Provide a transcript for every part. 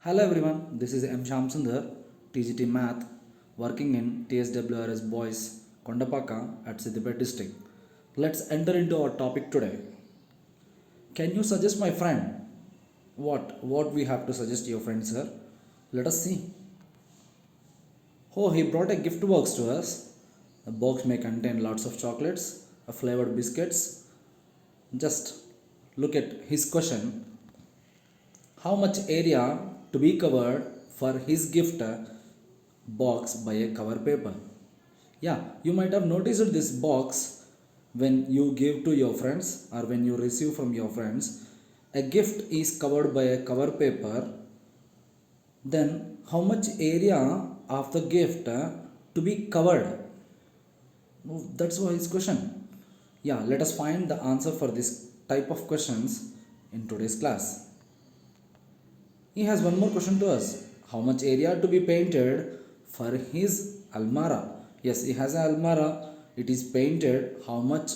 Hello everyone, this is M. Shyam Sundar, TGT Math, working in TSWRS Boys, Kondapaka at Siddipet district. Let's enter into our topic today. Can you suggest my friend? What we have to suggest your friend, sir? Let us see. Oh, he brought a gift box to us. The box may contain lots of chocolates, a flavored biscuits. Just look at his question. How much area to be covered for his gift box by a cover paper? Yeah, you might have noticed this box when you give to your friends or when you receive from your friends. A gift is covered by a cover paper. Then, how much area of the gift to be covered? Oh, that's why his question. Yeah, let us find the answer for this type of questions in today's class. He has one more question to us. How much area to be painted for his almara? Yes, he has an almara. It is painted. How much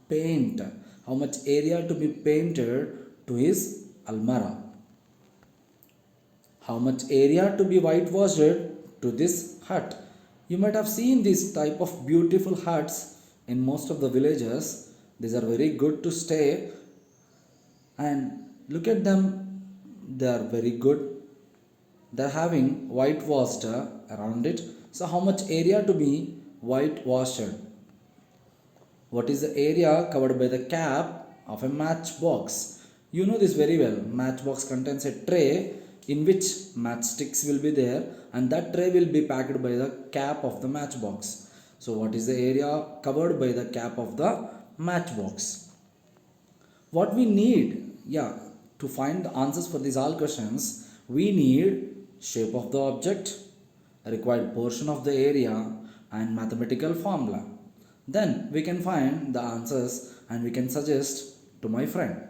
paint? How much area to be painted to his almara? How much area to be whitewashed to this hut? You might have seen this type of beautiful huts in most of the villages. These are very good to stay, and look at them, they are very good. They're having whitewashed around it. So how much area to be whitewashed? What is the area covered by the cap of a matchbox? You know this very well. Matchbox contains a tray in which matchsticks will be there, and that tray will be packed by the cap of the matchbox. So what is the area covered by the cap of the matchbox? What we need, yeah, to find the answers for these all questions, we need shape of the object, required portion of the area, and mathematical formula. Then we can find the answers and we can suggest to my friend.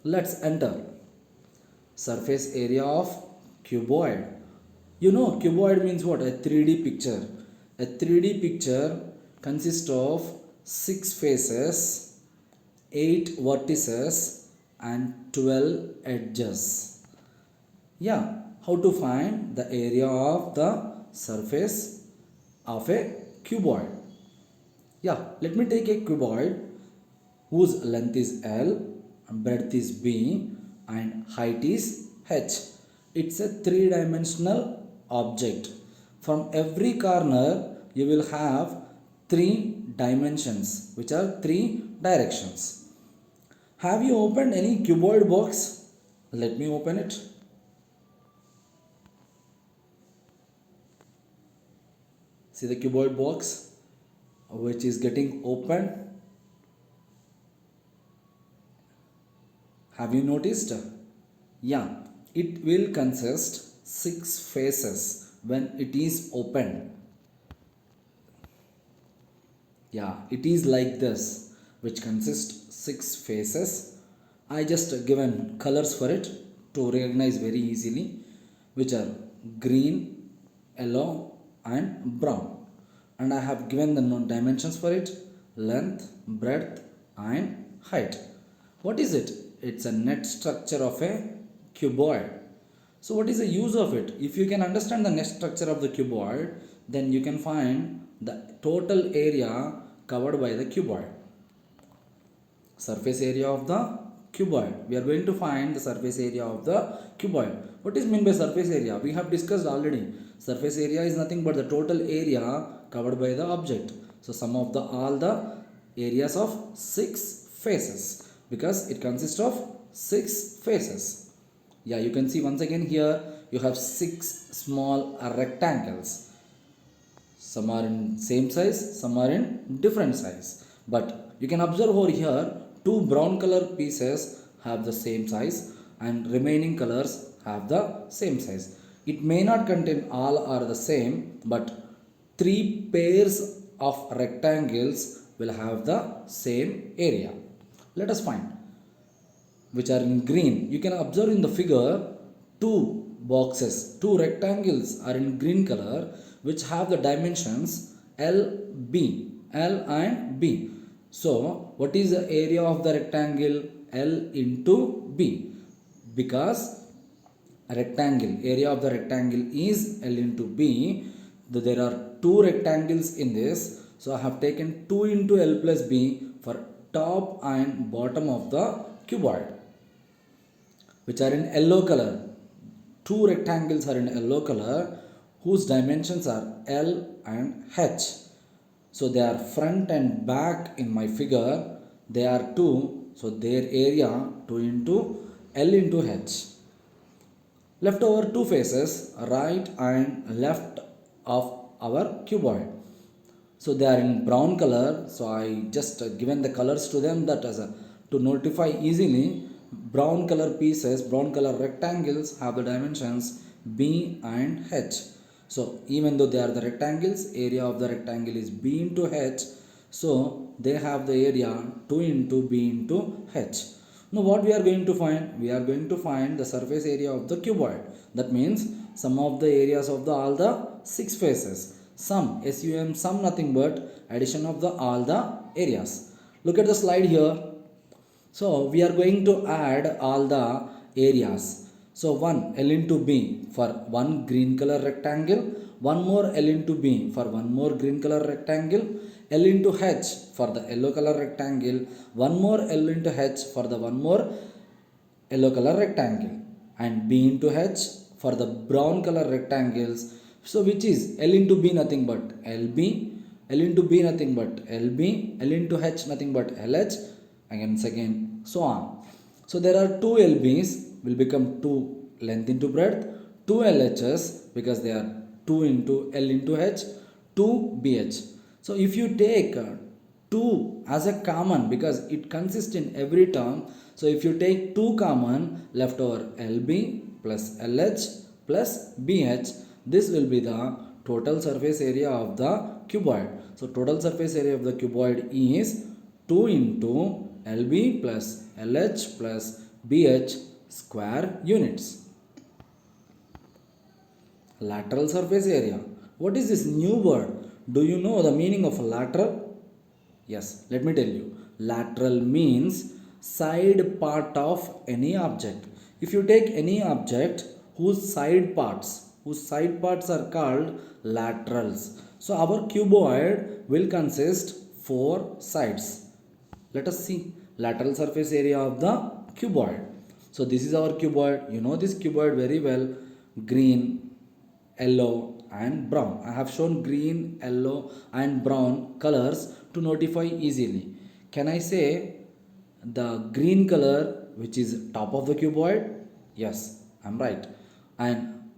Let's enter. Surface area of cuboid. You know, cuboid means what? A 3D picture. A 3D picture consists of 6 faces, 8 vertices, and 12 edges. Yeah, how to find the area of the surface of a cuboid? Yeah, let me take a cuboid whose length is L, breadth is B, and height is H. It's a three-dimensional object. From every corner, you will have 3 dimensions, which are 3 directions. Have you opened any cuboid box? Let me open it. See the cuboid box which is getting open. Have you noticed? Yeah, it will consist 6 faces when it is opened. Yeah, it is like this, which consists 6 faces. I just given colors for it to recognize very easily, which are green, yellow, and brown. And I have given the dimensions for it: length, breadth, and height. What is it? It's a net structure of a cuboid. So what is the use of it? If you can understand the net structure of the cuboid, then you can find the total area covered by the cuboid. Surface area of the cuboid. We are going to find the surface area of the cuboid. What is meant by surface area? We have discussed already. Surface area is nothing but the total area covered by the object. So sum of the all the areas of 6 faces, because it consists of 6 faces. Yeah, you can see once again here you have 6 small rectangles. Some are in same size, some are in different size. But you can observe over here, 2 brown color pieces have the same size and remaining colors have the same size. It may not contain all are the same, but 3 pairs of rectangles will have the same area. Let us find which are in green. You can observe in the figure 2 rectangles are in green color, which have the dimensions L, B, L and B. So what is the area of the rectangle? L into B, because rectangle, area of the rectangle is L into B. There are two rectangles in this, so I have taken 2 into L plus B for top and bottom of the cuboid, which are in yellow color. Two rectangles are in yellow color whose dimensions are L and H. So they are front and back in my figure. They are 2. So their area 2 into L into H. Left over two faces, right and left of our cuboid. So they are in brown color. So I just given the colors to them, that as a to notify easily. Brown color pieces, brown color rectangles have the dimensions B and H. So even though they are the rectangles, area of the rectangle is B into H. So they have the area 2 into B into H. Now what we are going to find? We are going to find the surface area of the cuboid. That means sum of the areas of the all the 6 faces. Sum, SUM, sum nothing but addition of the all the areas. Look at the slide here. So we are going to add all the areas. So 1 L into B for one green color rectangle, one more L into B for one more green color rectangle, L into H for the yellow color rectangle, one more L into H for the one more yellow color rectangle, and B into H for the brown color rectangles. So which is L into B nothing but LB, L into B nothing but LB, L into H nothing but LH, again so on. So there are two LBs will become 2 length into breadth, 2 LHs because they are 2 into L into H, 2 BH. So if you take 2 as a common, because it consists in every term, so if you take 2 common, left over LB plus LH plus BH, this will be the total surface area of the cuboid. So total surface area of the cuboid is 2 into LB plus LH plus BH square units. Lateral surface area. What is this new word? Do you know the meaning of lateral? Yes, let me tell you. Lateral means side part of any object. If you take any object whose side parts are called laterals. So our cuboid will consist 4 sides. Let us see lateral surface area of the cuboid. So this is our cuboid. You know this cuboid very well. Green, yellow and brown. I have shown green, yellow and brown colors to notify easily. Can I say the green color which is top of the cuboid? Yes, I am right. And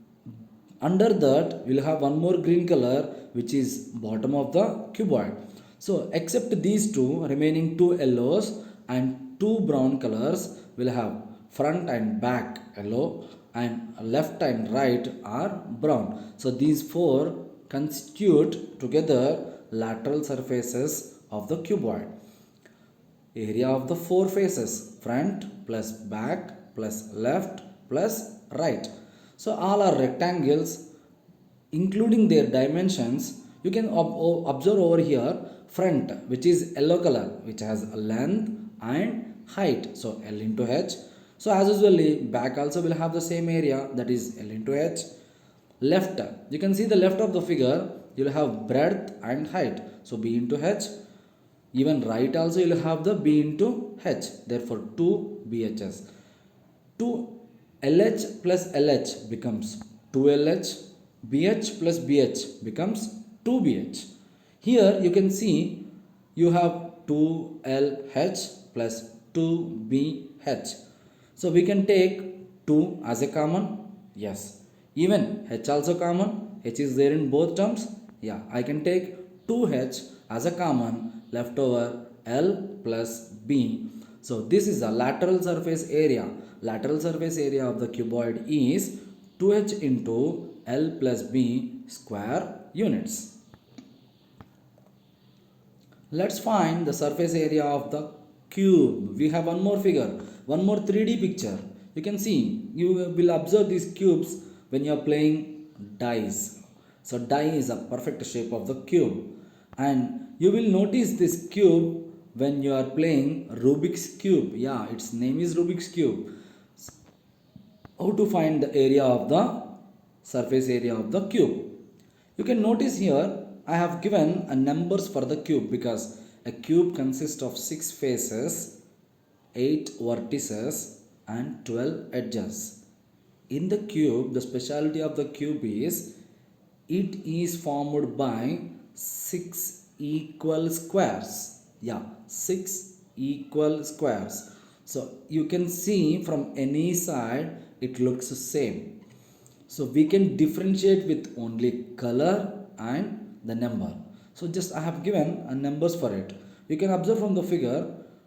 under that we'll have one more green color which is bottom of the cuboid. So except these two, remaining 2 yellows and 2 brown colors will have front and back yellow and left and right are brown. So these 4 constitute together lateral surfaces of the cuboid. Area of the 4 faces, front plus back plus left plus right. So all are rectangles including their dimensions. You can observe over here front which is yellow color which has a length and height, so L into H. So as usually back also will have the same area, that is L into H. Left, you can see the left of the figure, you will have breadth and height, so B into H. Even right also you will have the B into H, therefore 2 BHs. 2 LH plus LH becomes 2 LH, BH plus BH becomes 2 BH. Here you can see you have 2 LH plus 2 BH. So we can take 2 as a common. Yes. Even H also common. H is there in both terms. Yeah, I can take 2H as a common, left over L plus B. So this is the lateral surface area. Lateral surface area of the cuboid is 2H into L plus B square units. Let's find the surface area of the cube. We have one more figure, one more 3D picture. You can see, you will observe these cubes when you are playing dice. So die is a perfect shape of the cube. And you will notice this cube when you are playing Rubik's Cube. Yeah, its name is Rubik's Cube. how to find the area of the surface area of the cube. You can notice here I have given a numbers for the cube because a cube consists of 6 faces, 8 vertices and 12 edges. In the cube, the speciality of the cube is it is formed by 6 equal squares. Yeah, 6 equal squares. So you can see from any side it looks the same. So we can differentiate with only color and the number. So just I have given a numbers for it. You can observe from the figure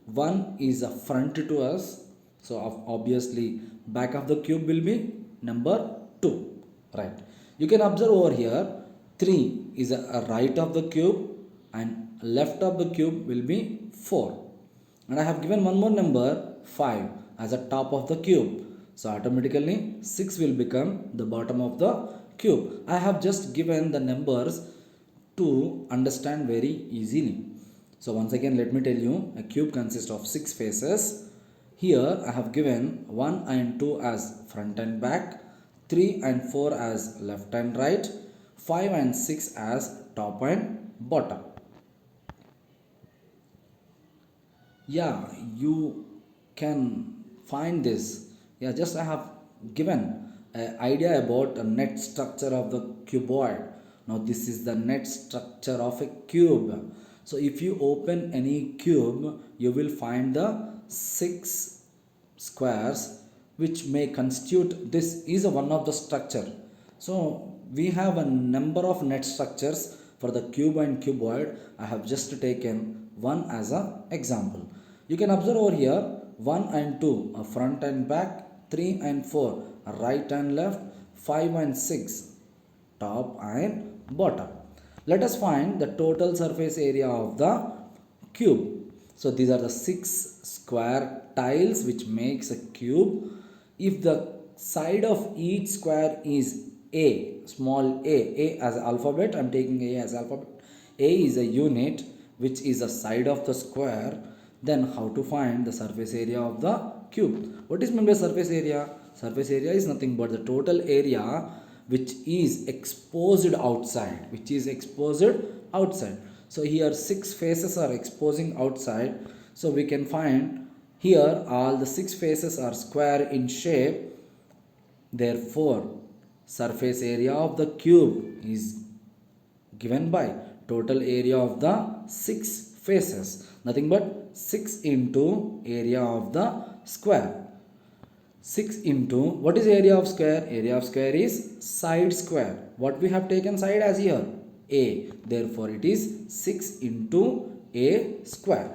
1 is a front to us. So obviously back of the cube will be number 2. Right. You can observe over here 3 is a right of the cube and left of the cube will be 4. And I have given one more number 5 as a top of the cube. So automatically 6 will become the bottom of the cube. I have just given the numbers to understand very easily. So once again let me tell you, a cube consists of 6 faces. Here I have given 1 and 2 as front and back, 3 and 4 as left and right, 5 and 6 as top and bottom. Yeah, you can find this. Yeah, just I have given an idea about a net structure of the cuboid. Now this is the net structure of a cube. So if you open any cube, you will find the 6 squares which may constitute, this is one of the structure. So we have a number of net structures for the cube and cuboid. I have just taken one as an example. You can observe over here 1 and 2 are front and back, 3 and 4 are right and left, 5 and 6 top and bottom. Let us find the total surface area of the cube. So these are the 6 square tiles which makes a cube. If the side of each square is A, small a as alphabet, I am taking A as alphabet. A is a unit which is the side of the square. Then how to find the surface area of the cube? What is meant by surface area? Surface area is nothing but the total area which is exposed outside. So here 6 faces are exposing outside. So we can find here all the 6 faces are square in shape. Therefore, surface area of the cube is given by total area of the 6 faces. Nothing but 6 into area of the square. 6 into, what is area of square? Area of square is side square. What we have taken side as here? A. Therefore, it is 6 into A square.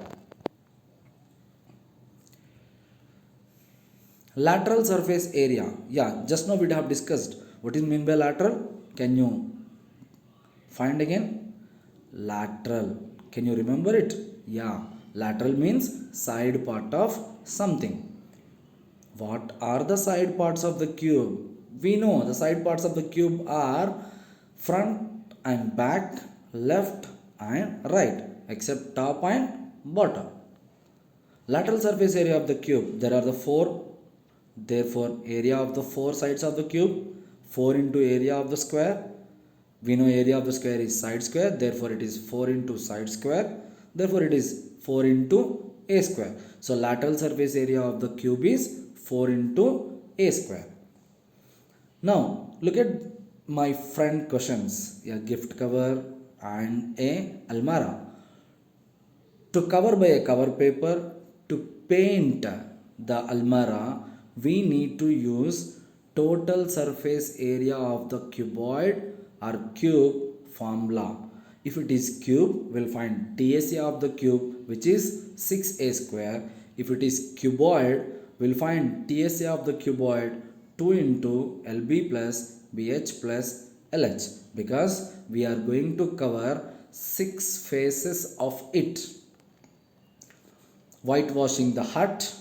Lateral surface area. Yeah, just now we have discussed what is meant by lateral. Can you find again? Lateral. Can you remember it? Yeah, lateral means side part of something. What are the side parts of the cube? We know the side parts of the cube are front and back, left and right, except top and bottom. Lateral surface area of the cube, there are the 4. Therefore, area of the 4 sides of the cube, 4 into area of the square. We know area of the square is side square, therefore it is 4 into side square. Therefore, it is 4 into A square. So, lateral surface area of the cube is 4 into A square. Now, look at my friend questions. A gift cover and a almara. To cover by a cover paper, to paint the almara, we need to use total surface area of the cuboid or cube formula. If it is cube, we'll find TSA of the cube, which is 6A square. If it is cuboid, we'll find TSA of the cuboid 2 into LB plus BH plus LH, because we are going to cover 6 faces of it. Whitewashing the hut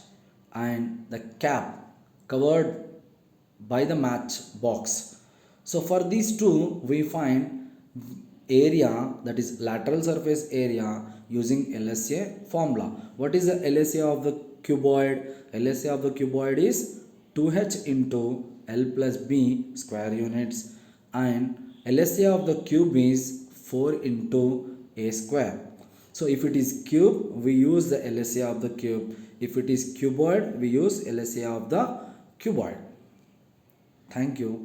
and the cap covered by the match box. So for these two, we find area, that is lateral surface area, using LSA formula. What is the LSA of the cuboid? LSA of the cuboid is 2h into L plus B square units, and LSA of the cube is 4 into A square. So if it is cube, we use the LSA of the cube. If it is cuboid, we use LSA of the cuboid. Thank you.